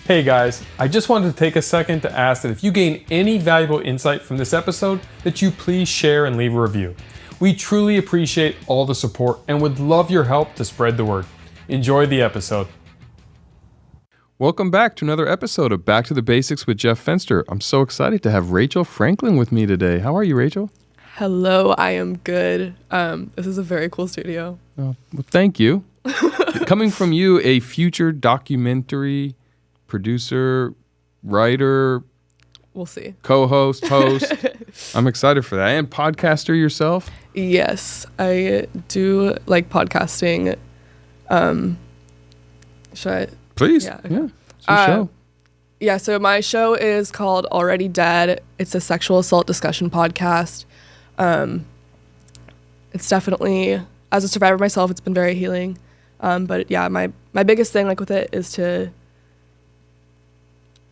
Hey guys, I just wanted to take a second to ask that if you gain any valuable insight from this episode, that you please share and leave a review. We truly appreciate all the support and would love your help to spread the word. Enjoy the episode. Welcome back to another episode of Back to the Basics with Jeff Fenster. I'm so excited to have Rachel Franklin with me today. How are you, Rachel? Hello, I am good. This is a very cool studio. Well, thank you. Coming from you, a future documentary producer, writer, we'll see, co-host, host. I'm excited for that. And podcaster yourself? Yes, I do like podcasting. Should I? Please. Yeah. Okay. Yeah. It's your show. Yeah. So my show is called Already Dead. It's a sexual assault discussion podcast. It's definitely, as a survivor myself, it's been very healing. But yeah, my biggest thing like with it is to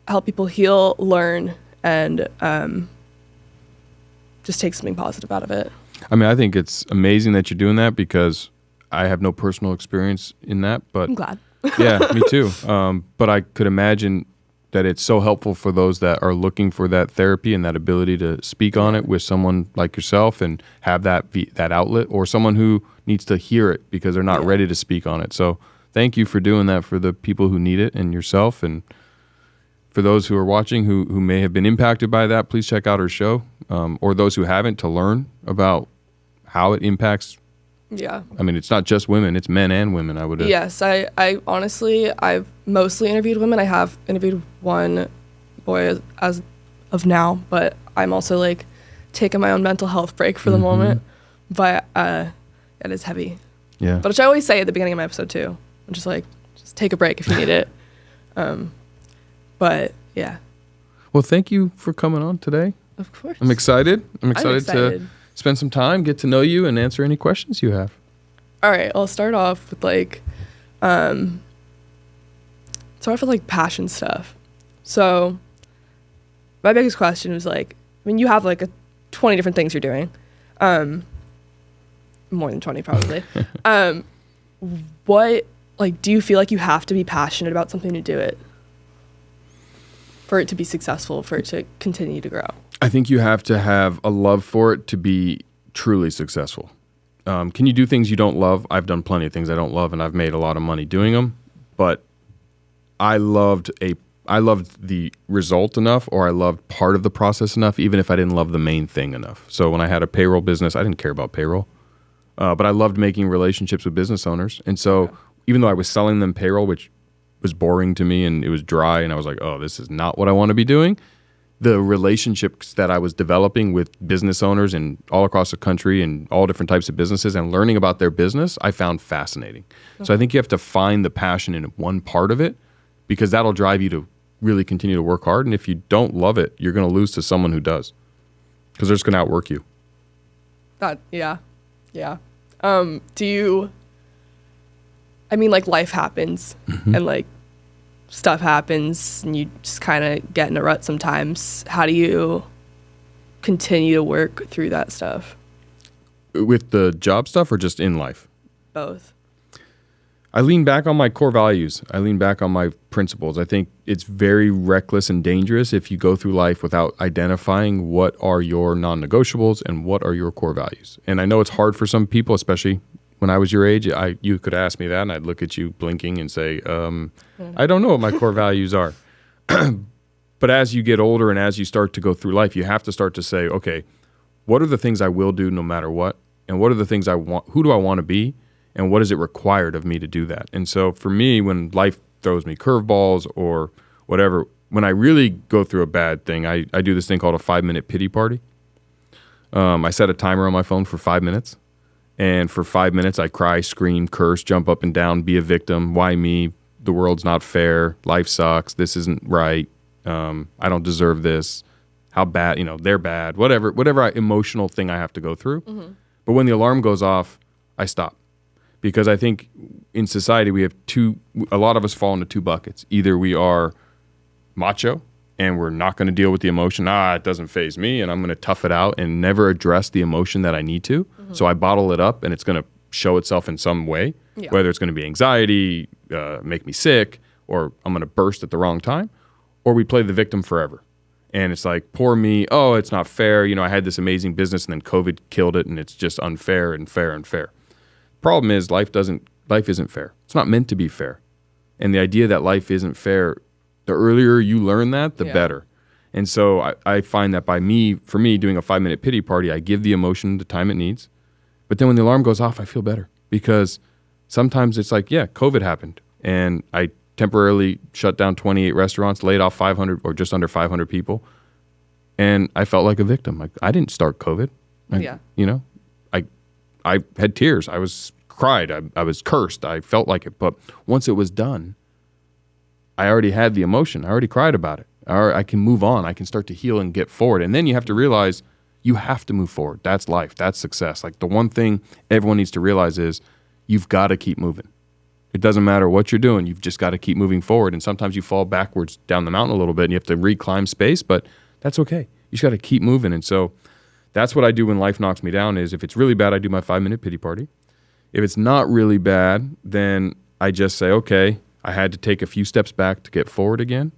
help people heal, learn, and just take something positive out of it. I mean, I think it's amazing that you're doing that because I have no personal experience in that, but I'm glad. Yeah, me too. But I could imagine that it's so helpful for those that are looking for that therapy and that ability to speak on it with someone like yourself and have that outlet, or someone who needs to hear it because they're not ready to speak on it. So thank you for doing that for the people who need it and yourself. And for those who are watching who may have been impacted by that, please check out our show, or those who haven't, to learn about how it impacts. Yeah. I mean, it's not just women, it's men and women, I would. Yes, I honestly, I've mostly interviewed women. I have interviewed one boy as of now, but I'm also like taking my own mental health break for the moment. But it is heavy. Yeah. But which I always say at the beginning of my episode too. I'm just like, just take a break if you need it. But yeah. Well, thank you for coming on today. Of course. I'm excited. I'm excited to spend some time, get to know you, and answer any questions you have. All right, I'll start off with passion stuff. So my biggest question was like, I mean, you have like 20 different things you're doing. More than 20 probably. What, like, do you feel like you have to be passionate about something to do it? For it to be successful, for it to continue to grow? I think you have to have a love for it to be truly successful. Can you do things you don't love? I've done plenty of things I don't love, and I've made a lot of money doing them. But I loved the result enough, or I loved part of the process enough, even if I didn't love the main thing enough. So when I had a payroll business, I didn't care about payroll, but I loved making relationships with business owners. And so even though I was selling them payroll, which was boring to me and it was dry, and I was like, oh, this is not what I want to be doing, the relationships that I was developing with business owners and all across the country and all different types of businesses and learning about their business, I found fascinating. Okay. So I think you have to find the passion in one part of it, because that'll drive you to really continue to work hard. And if you don't love it, you're going to lose to someone who does, because they're just going to outwork you. Yeah. I mean, like, life happens and like stuff happens and you just kind of get in a rut sometimes. How do you continue to work through that stuff? With the job stuff or just in life? Both. I lean back on my core values. I lean back on my principles. I think it's very reckless and dangerous if you go through life without identifying what are your non-negotiables and what are your core values. And I know it's hard for some people, especially when I was your age. You could ask me that and I'd look at you blinking and say, I don't know what my core values are. But as you get older and as you start to go through life, you have to start to say, okay, what are the things I will do no matter what? And what are the things I want? Who do I want to be? And what is it required of me to do that? And so for me, when life throws me curveballs or whatever, when I really go through a bad thing, I do this thing called a 5-minute pity party. I set a timer on my phone for 5 minutes. And for 5 minutes, I cry, scream, curse, jump up and down, be a victim. Why me? The world's not fair. Life sucks. This isn't right. I don't deserve this. How bad, they're bad. Whatever emotional thing I have to go through. Mm-hmm. But when the alarm goes off, I stop. Because I think in society we have a lot of us fall into two buckets. Either we are macho and we're not going to deal with the emotion. It doesn't faze me, and I'm going to tough it out and never address the emotion that I need to. Mm-hmm. So I bottle it up, and it's going to show itself in some way, whether it's going to be anxiety, make me sick, or I'm going to burst at the wrong time, or we play the victim forever. And it's like, poor me. Oh, it's not fair. I had this amazing business and then COVID killed it and it's just unfair and fair and fair. Problem is life isn't fair. It's not meant to be fair. And the idea that life isn't fair, the earlier you learn that, the better. And so I find that for me doing a 5-minute pity party, I give the emotion the time it needs. But then when the alarm goes off, I feel better because sometimes it's like, yeah, COVID happened and I temporarily shut down 28 restaurants, laid off 500 or just under 500 people. And I felt like a victim. Like I didn't start COVID. I had tears. I was cried. I was cursed. I felt like it. But once it was done, I already had the emotion. I already cried about it. I can move on. I can start to heal and get forward. And then you have to realize you have to move forward. That's life. That's success. Like the one thing everyone needs to realize is you've got to keep moving. It doesn't matter what you're doing. You've just got to keep moving forward. And sometimes you fall backwards down the mountain a little bit and you have to reclimb space, but that's okay. You just got to keep moving. And so that's what I do when life knocks me down is if it's really bad, I do my 5-minute pity party. If it's not really bad, then I just say, okay, I had to take a few steps back to get forward again.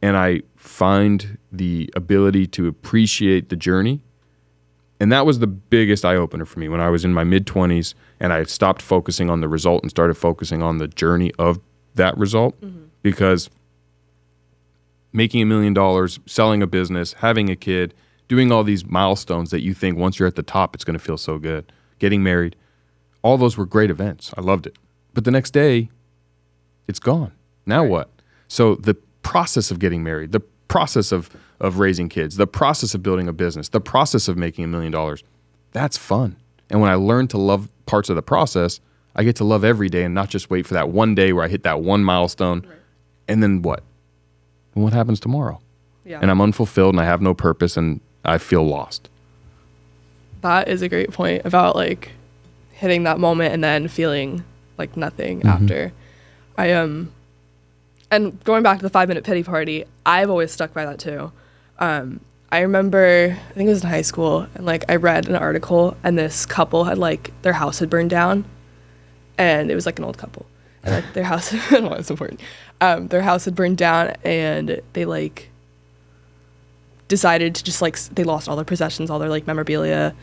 And I find the ability to appreciate the journey. And that was the biggest eye-opener for me when I was in my mid-20s and I stopped focusing on the result and started focusing on the journey of that result. Mm-hmm. Because making $1 million, selling a business, having a kid, doing all these milestones that you think once you're at the top, it's going to feel so good. Getting married, all those were great events. I loved it. But the next day, it's gone. Now what? So the process of getting married, the process of raising kids, the process of building a business, the process of making $1 million, that's fun. And when I learn to love parts of the process, I get to love every day and not just wait for that one day where I hit that one milestone. Right. And then what? And what happens tomorrow? Yeah. And I'm unfulfilled and I have no purpose and I feel lost. That is a great point about like hitting that moment and then feeling like nothing after. And going back to the 5-minute pity party, I've always stuck by that too. I remember, I think it was in high school, and like I read an article, and this couple had like their house had burned down, and it was like an old couple, and like their house, well, it's important. Their house had burned down, and they like decided to just like they lost all their possessions, all their like memorabilia,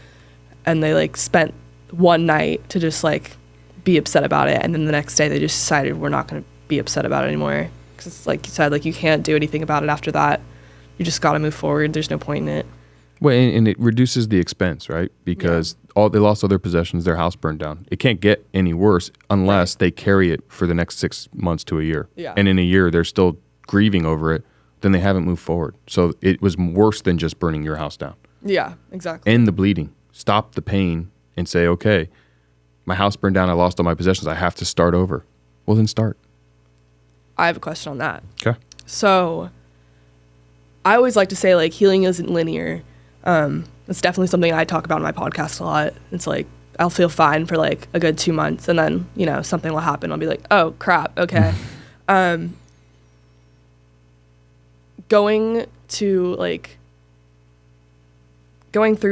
and they like spent one night to just like be upset about it, and then the next day they just decided we're not going to be upset about it anymore. Because like you said, like you can't do anything about it after that. You just got to move forward. There's no point in it. Well, and it reduces the expense, right? Because they lost all their possessions, their house burned down. It can't get any worse unless they carry it for the next 6 months to a year. Yeah. And in a year, they're still grieving over it. Then they haven't moved forward. So it was worse than just burning your house down. Yeah, exactly. End the bleeding. Stop the pain and say, okay, my house burned down. I lost all my possessions. I have to start over. Well, then start. I have a question on that. Okay. So I always like to say like healing isn't linear. It's definitely something I talk about on my podcast a lot. It's like I'll feel fine for like a good 2 months and then, you know, something will happen. I'll be like, oh crap, okay. Going through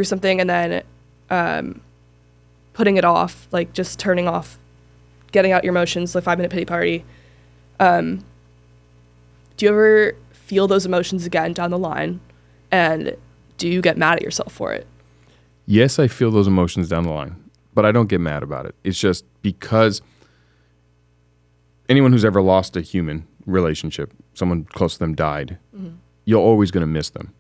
something and then putting it off, like just turning off, getting out your emotions, like 5-minute pity party. Do you ever feel those emotions again down the line? And do you get mad at yourself for it? Yes, I feel those emotions down the line, but I don't get mad about it. It's just because anyone who's ever lost a human relationship, someone close to them died, you're always going to miss them.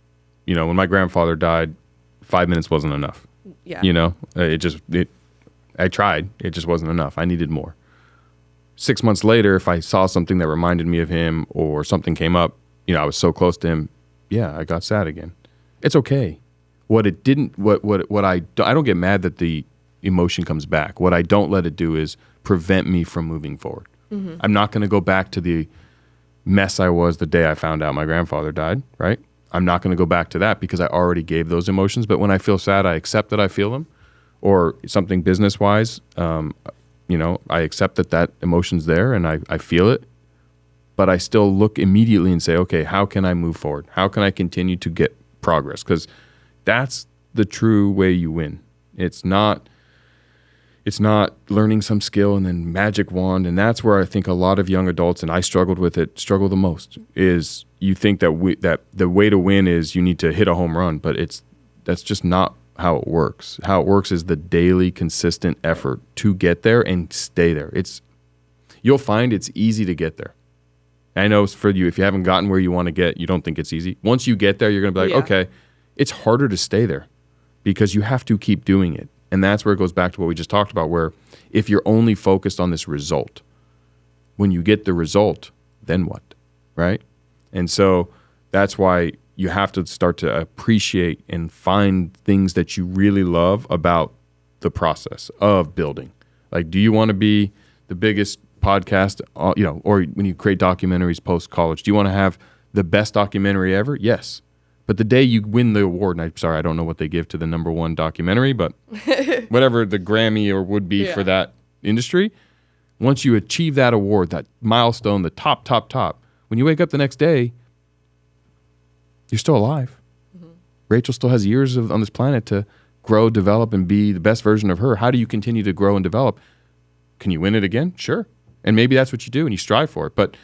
You know, when my grandfather died, 5 minutes wasn't enough. Yeah. You know, I tried. It just wasn't enough. I needed more. 6 months later, if I saw something that reminded me of him or something came up, you know, I was so close to him. Yeah, I got sad again. It's okay. I don't get mad that the emotion comes back. What I don't let it do is prevent me from moving forward. Mm-hmm. I'm not going to go back to the mess I was the day I found out my grandfather died, right? I'm not going to go back to that because I already gave those emotions. But when I feel sad, I accept that I feel them. Or something business-wise, you know, I accept that emotion's there and I feel it. But I still look immediately and say, okay, how can I move forward? How can I continue to get progress? Because that's the true way you win. It's not It's not learning some skill and then magic wand. And that's where I think a lot of young adults, and I struggled with it, struggle the most, is you think that the way to win is you need to hit a home run, but that's just not how it works. How it works is the daily consistent effort to get there and stay there. You'll find it's easy to get there. I know for you, if you haven't gotten where you want to get, you don't think it's easy. Once you get there, you're going to be like, okay, it's harder to stay there because you have to keep doing it. And that's where it goes back to what we just talked about, where if you're only focused on this result, when you get the result, then what, right? And so that's why you have to start to appreciate and find things that you really love about the process of building. Like, do you want to be the biggest podcast, or when you create documentaries post-college, do you want to have the best documentary ever? Yes. But the day you win the award, and I'm sorry, I don't know what they give to the number one documentary, but whatever the Grammy or would be for that industry, once you achieve that award, that milestone, the top, when you wake up the next day, you're still alive. Mm-hmm. Rachel still has years on this planet to grow, develop, and be the best version of her. How do you continue to grow and develop? Can you win it again? Sure. And maybe that's what you do and you strive for it. But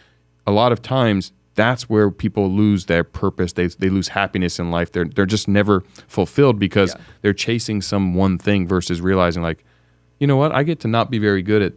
a lot of times, that's where people lose their purpose. They lose happiness in life. They're just never fulfilled because they're chasing some one thing versus realizing, like, you know what? I get to not be very good at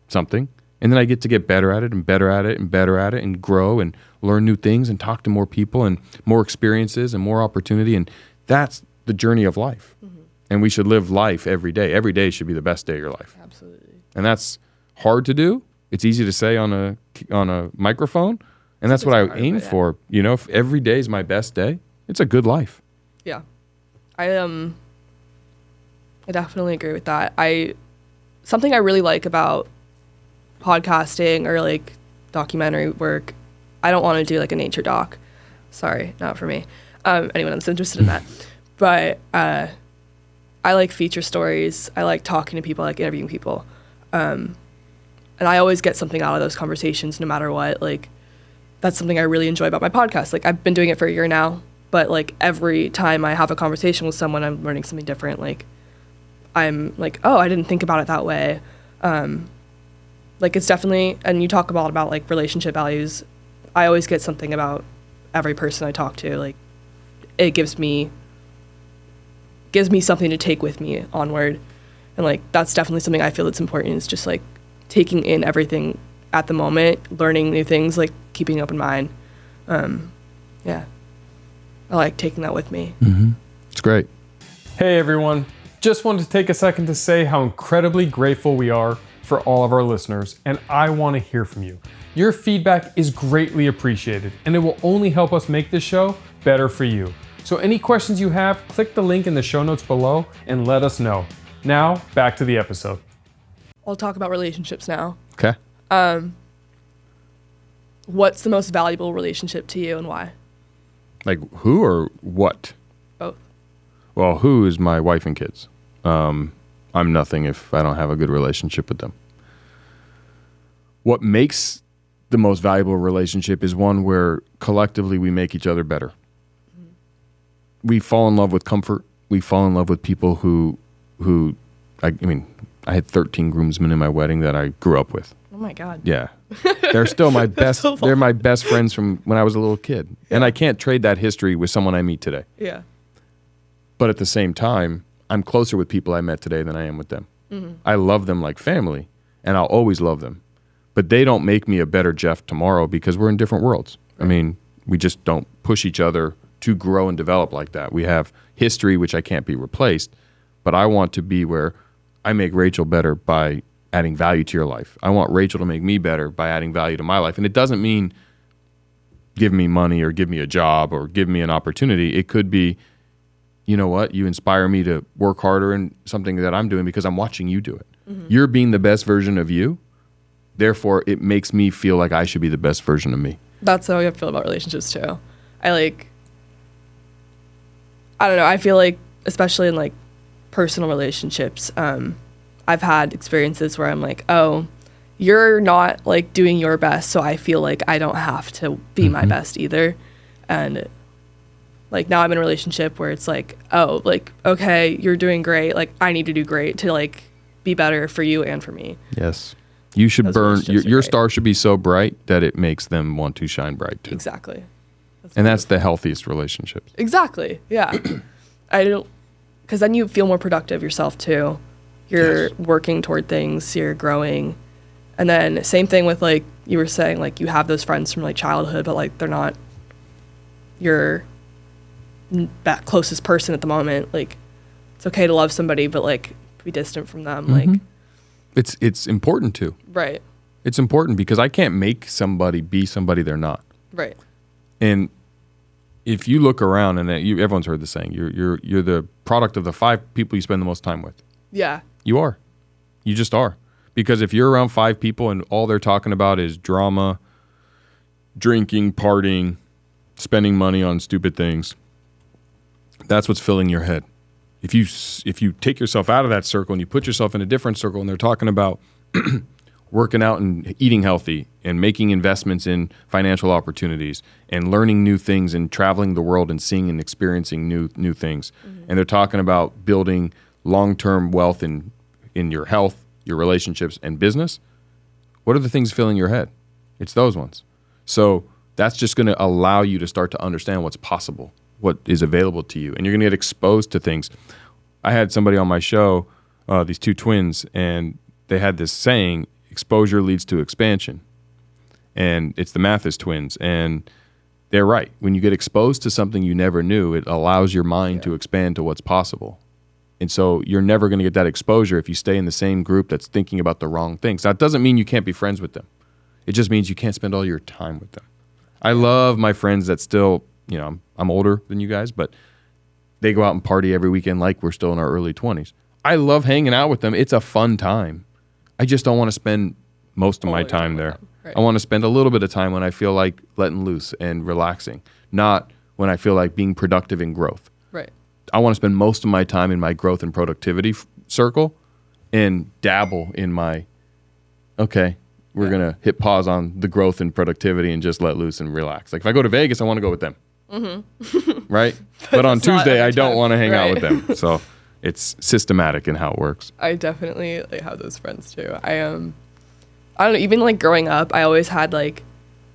something, and then I get to get better at it and better at it and better at it and grow and learn new things and talk to more people and more experiences and more opportunity. And that's the journey of life. Mm-hmm. And we should live life every day. Every day should be the best day of your life. Absolutely. And that's hard to do. It's easy to say on a microphone. And that's what I aim for. You know, if every day is my best day, it's a good life. Yeah. I definitely agree with that. Something I really like about podcasting or like documentary work, I don't want to do like a nature doc. Sorry, not for me. Anyone that's interested in that. But I like feature stories. I like talking to people, I like interviewing people. And I always get something out of those conversations no matter what. Like, that's something I really enjoy about my podcast. Like, I've been doing it for a year now, but like every time I have a conversation with someone, I'm learning something different. Like, I'm like, oh, I didn't think about it that way. Like, it's definitely, and you talk about like relationship values. I always get something about every person I talk to. Like, it gives me something to take with me onward. And like, that's definitely something I feel that's important, is just like taking in everything at the moment, learning new things, like keeping an open mind. I like taking that with me. Mm-hmm. It's great. Hey everyone, just wanted to take a second to say how incredibly grateful we are for all of our listeners, and I want to hear from you. Your feedback is greatly appreciated, and it will only help us make this show better for you. So any questions you have, click the link in the show notes below and let us know. Now, back to the episode. I'll talk about relationships now. Okay. What's the most valuable relationship to you and why? Like who or what? Both. Well, who is my wife and kids. I'm nothing if I don't have a good relationship with them. What makes the most valuable relationship is one where collectively we make each other better. Mm-hmm. We fall in love with comfort. We fall in love with people who I had 13 groomsmen in my wedding that I grew up with. Oh my God. Yeah. They're still my best. They're my best friends from when I was a little kid. Yeah. And I can't trade that history with someone I meet today. Yeah. But at the same time, I'm closer with people I met today than I am with them. Mm-hmm. I love them like family, and I'll always love them. But they don't make me a better Jeff tomorrow because we're in different worlds. Right. I mean, we just don't push each other to grow and develop like that. We have history, which I can't be replaced, but I want to be where I make Rachel better by adding value to your life. I want Rachel to make me better by adding value to my life. And it doesn't mean give me money or give me a job or give me an opportunity. It could be, you know what, you inspire me to work harder in something that I'm doing because I'm watching you do it. Mm-hmm. You're being the best version of you. Therefore, it makes me feel like I should be the best version of me. That's how I feel about relationships too. I don't know, I feel like, especially in like personal relationships, I've had experiences where I'm like, oh, you're not like doing your best, so I feel like I don't have to be my best either. And like now I'm in a relationship where it's like, oh, like, okay, you're doing great, like I need to do great to like be better for you and for me. Yes. You should Those burn, relationships are your great. star should be so bright that it makes them want to shine bright too. Exactly. And that's the healthiest relationships. Exactly. Yeah. I don't, because then you feel more productive yourself too. You're working toward things, you're growing. And then same thing with like you were saying, like you have those friends from like childhood, but like they're not your that closest person at the moment. Like it's okay to love somebody, but like be distant from them. Like It's important too. right. It's important because I can't make somebody be somebody they're not. Right. And if you look around, and everyone's heard the saying, you're the product of the 5 people you spend the most time with. Yeah. You are. You just are. Because if you're around 5 people and all they're talking about is drama, drinking, partying, spending money on stupid things, that's what's filling your head. If you take yourself out of that circle and you put yourself in a different circle and they're talking about working out and eating healthy and making investments in financial opportunities and learning new things and traveling the world and seeing and experiencing new things. And they're talking about building long-term wealth in your health, your relationships, and business. What are the things filling your head? It's those ones. So that's just going to allow you to start to understand what's possible, what is available to you. And you're going to get exposed to things. I had somebody on my show, these 2 twins, and they had this saying, exposure leads to expansion. And it's the Mathis twins. And they're right. When you get exposed to something you never knew, it allows your mind to expand to what's possible. And so you're never going to get that exposure if you stay in the same group that's thinking about the wrong things. That doesn't mean you can't be friends with them. It just means you can't spend all your time with them. I love my friends that still, I'm older than you guys, but they go out and party every weekend like we're still in our early 20s. I love hanging out with them. It's a fun time. I just don't want to spend most of my time there. Right. I want to spend a little bit of time when I feel like letting loose and relaxing, not when I feel like being productive in growth. Right. I want to spend most of my time in my growth and productivity circle and dabble in my, okay, we're going to hit pause on the growth and productivity and just let loose and relax. Like if I go to Vegas, I want to go with them. Right? But on it's not Tuesday, every I don't time. want to hang out with Right. them. So it's systematic in how it works. I definitely like have those friends too. I don't know, even like growing up, I always had like,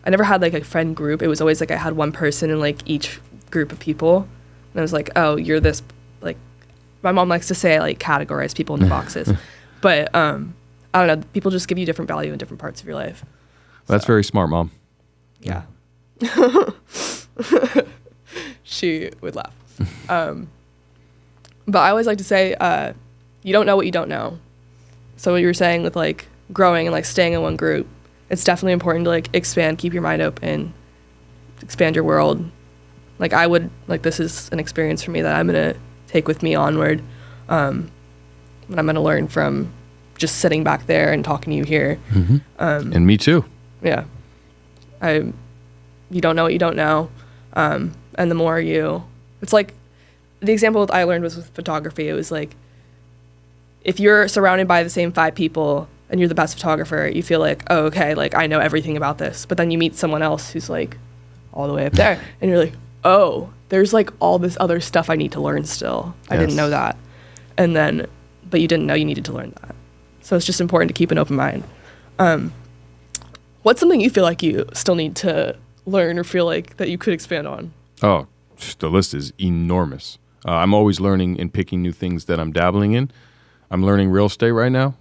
I never had like a friend group. It was always like I had one person in like each group of people. And I was like, oh, you're this, like, my mom likes to say I like categorize people into boxes. But I don't know, people just give you different value in different parts of your life. That's very smart, Mom. Yeah. She would laugh. But I always like to say, you don't know what you don't know. So what you were saying with like growing and like staying in one group, it's definitely important to like expand, keep your mind open, expand your world. Like I would, like this is an experience for me that I'm going to take with me onward. And I'm going to learn from just sitting back there and talking to you here. And me too. Yeah. You don't know what you don't know. And the more it's like the example that I learned was with photography. It was like, if you're surrounded by the same 5 people and you're the best photographer, you feel like, oh, okay, like I know everything about this. But then you meet someone else who's like all the way up there and you're like, oh, there's like all this other stuff I need to learn still. I didn't know that. And then, but you didn't know you needed to learn that. So it's just important to keep an open mind. What's something you feel like you still need to learn or feel like that you could expand on? Oh, the list is enormous. I'm always learning and picking new things that I'm dabbling in. I'm learning real estate right now,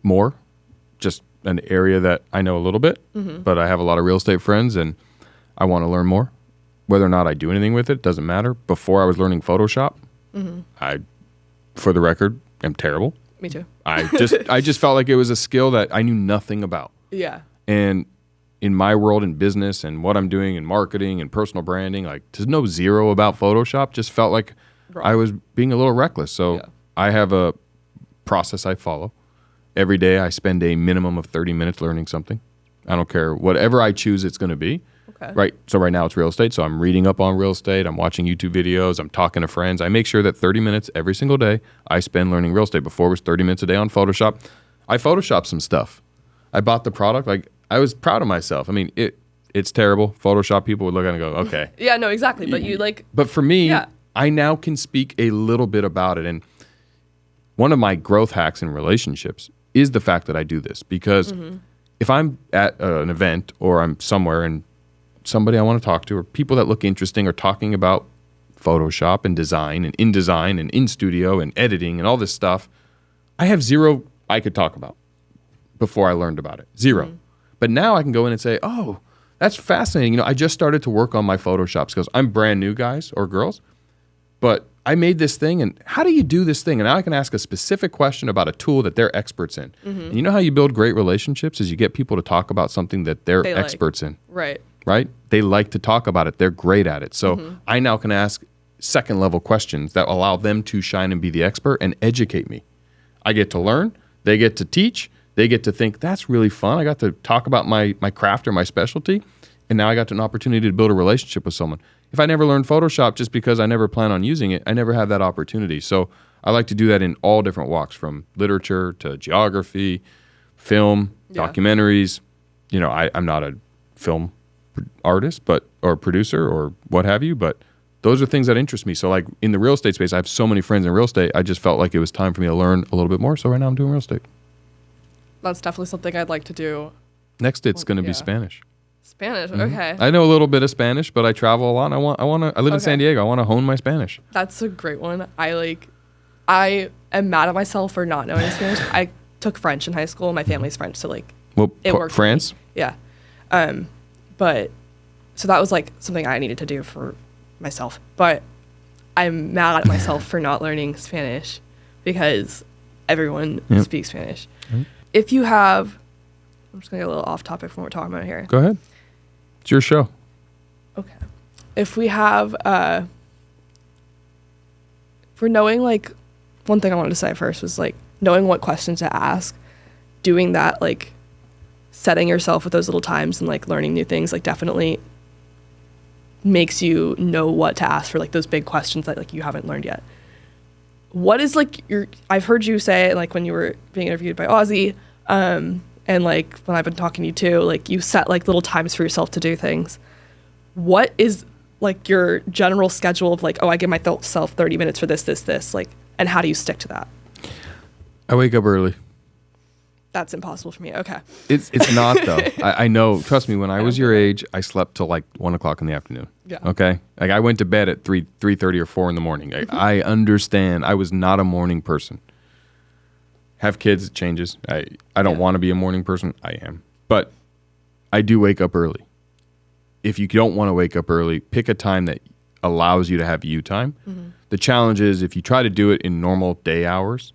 more, just an area that I know a little bit, but I have a lot of real estate friends and I want to learn more. Whether or not I do anything with it doesn't matter. Before I was learning Photoshop, I, for the record, am terrible. Me too. I just felt like it was a skill that I knew nothing about. Yeah. And in my world in business and what I'm doing in marketing and personal branding, like to know zero about Photoshop just felt like I was being a little reckless. So I have a process I follow. Every day I spend a minimum of 30 minutes learning something. I don't care. Whatever I choose it's going to be. Okay. Right. So right now it's real estate. So I'm reading up on real estate. I'm watching YouTube videos. I'm talking to friends. I make sure that 30 minutes every single day I spend learning real estate. Before it was 30 minutes a day on Photoshop. I Photoshopped some stuff. I bought the product. Like I was proud of myself. I mean, it's terrible. Photoshop people would look at it and go, okay. Yeah, no, exactly. But you like. But for me, I now can speak a little bit about it. And one of my growth hacks in relationships is the fact that I do this, because if I'm at an event or I'm somewhere and somebody I want to talk to, or people that look interesting, are talking about Photoshop and design and in studio and editing and all this stuff, I have zero I could talk about before I learned about it. Zero. But now I can go in and say, oh, that's fascinating. You know, I just started to work on my Photoshop skills. I'm brand new, guys or girls, but I made this thing, and how do you do this thing? And now I can ask a specific question about a tool that they're experts in. And you know how you build great relationships is you get people to talk about something that they're experts in. Right. Right? They like to talk about it. They're great at it. So I now can ask second level questions that allow them to shine and be the expert and educate me. I get to learn. They get to teach. They get to think, that's really fun. I got to talk about my craft or my specialty. And now I got an opportunity to build a relationship with someone. If I never learned Photoshop just because I never plan on using it, I never have that opportunity. So I like to do that in all different walks, from literature to geography, film, documentaries. You know, I'm not a film artist or producer or what have you, but those are things that interest me. So like in the real estate space, I have so many friends in real estate. I just felt like it was time for me to learn a little bit more. So right now I'm doing real estate. That's definitely something I'd like to do. Next, it's going to be Spanish. Spanish, okay. I know a little bit of Spanish, but I travel a lot. And I live in San Diego. I want to hone my Spanish. That's a great one. I am mad at myself for not knowing Spanish. I took French in high school. My family's French, so like it worked. France? Yeah. But so that was like something I needed to do for myself. But I'm mad at myself for not learning Spanish, because everyone speaks Spanish. If you have, I'm just going to get a little off topic from what we're talking about here. Go ahead. It's your show. Okay. If we have, for knowing, like, one thing I wanted to say first was, like, knowing what questions to ask, doing that, like, setting yourself with those little times and, like, learning new things, like, definitely makes you know what to ask for, like, those big questions that, like, you haven't learned yet. What is, like, I've heard you say, like, when you were being interviewed by Ozzy, and like when I've been talking to you too, like you set like little times for yourself to do things. What is like your general schedule of like, oh, I give myself 30 minutes for this, like, and how do you stick to that? I wake up early. That's impossible for me. Okay. It's not though. I know. Trust me. When I was your age, I slept till like 1 o'clock in the afternoon. Yeah. Okay. Like I went to bed at 3:30 or 4 in the morning. I understand. I was not a morning person. Have kids, it changes. I don't want to be a morning person. I am. But I do wake up early. If you don't want to wake up early, pick a time that allows you to have you time. The challenge is if you try to do it in normal day hours,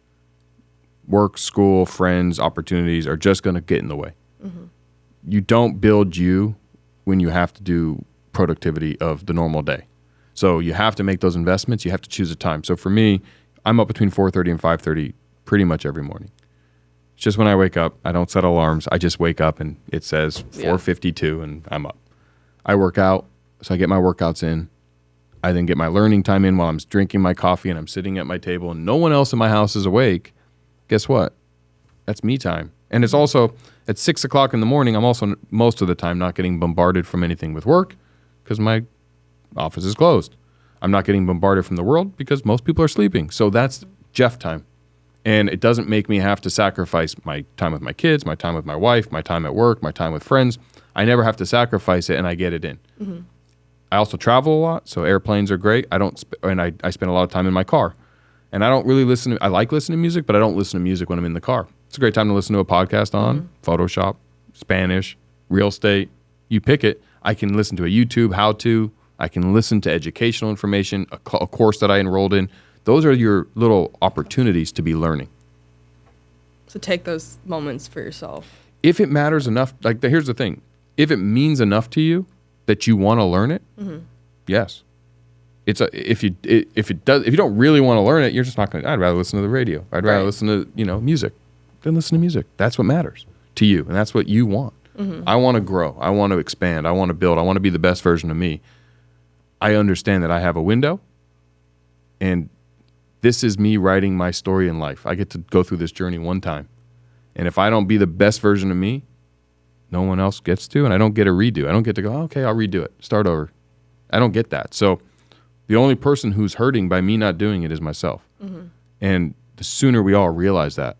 work, school, friends, opportunities are just going to get in the way. You don't build you when you have to do productivity of the normal day. So you have to make those investments. You have to choose a time. So for me, I'm up between 4:30 and 5:30 pretty much every morning. It's just when I wake up, I don't set alarms. I just wake up and it says 4:52 and I'm up. I work out, so I get my workouts in. I then get my learning time in while I'm drinking my coffee and I'm sitting at my table and no one else in my house is awake. Guess what? That's me time. And it's also at 6 o'clock in the morning, I'm also most of the time not getting bombarded from anything with work because my office is closed. I'm not getting bombarded from the world because most people are sleeping. So that's Jeff time. And it doesn't make me have to sacrifice my time with my kids, my time with my wife, my time at work, my time with friends. I never have to sacrifice it and I get it in. I also travel a lot, so airplanes are great. I spend a lot of time in my car. And I don't really I like listening to music, but I don't listen to music when I'm in the car. It's a great time to listen to a podcast on Photoshop, Spanish, real estate. You pick it. I can listen to a YouTube how-to. I can listen to educational information, a course that I enrolled in. Those are your little opportunities to be learning. So take those moments for yourself. If it matters enough, like here's the thing. If it means enough to you that you want to learn it, yes. If you don't really want to learn it, you're just not going to. I'd rather listen to the radio. I'd rather listen to music. Then listen to music. That's what matters to you, and that's what you want. I want to grow. I want to expand. I want to build. I want to be the best version of me. I understand that I have a window, and this is me writing my story in life. I get to go through this journey one time. And if I don't be the best version of me, no one else gets to, and I don't get a redo. I don't get to go, okay, I'll redo it, start over. I don't get that. So the only person who's hurting by me not doing it is myself. And the sooner we all realize that,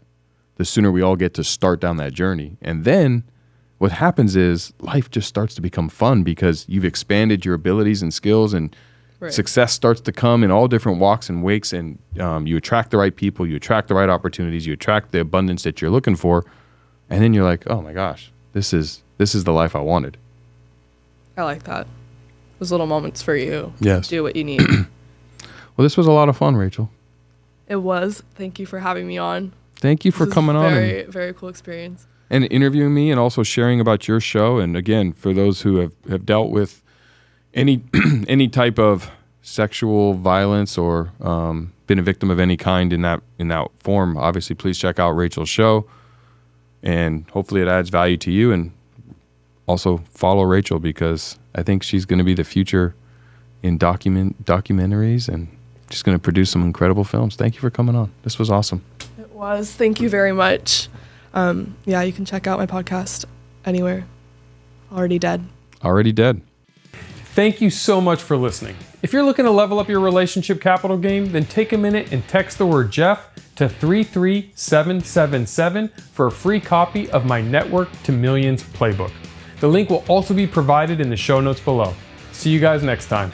the sooner we all get to start down that journey. And then what happens is life just starts to become fun because you've expanded your abilities and skills, and success starts to come in all different walks and wakes, and you attract the right people, you attract the right opportunities, you attract the abundance that you're looking for. And then you're like, oh my gosh, this is the life I wanted. I like that. Those little moments for you. Yes. Do what you need. Well, this was a lot of fun, Rachel. It was. Thank you for having me on. Thank you for coming on. Very cool experience. And interviewing me, and also sharing about your show. And again, for those who have dealt with any any type of sexual violence or been a victim of any kind in that form, obviously please check out Rachel's show, and hopefully it adds value to you. And also follow Rachel, because I think she's going to be the future in documentaries, and she's going to produce some incredible films. Thank you for coming on. This was awesome. It was. Thank you very much. Yeah, you can check out my podcast anywhere. Already Dead. Already Dead. Thank you so much for listening. If you're looking to level up your relationship capital game, then take a minute and text the word Jeff to 33777 for a free copy of my Network to Millions playbook. The link will also be provided in the show notes below. See you guys next time.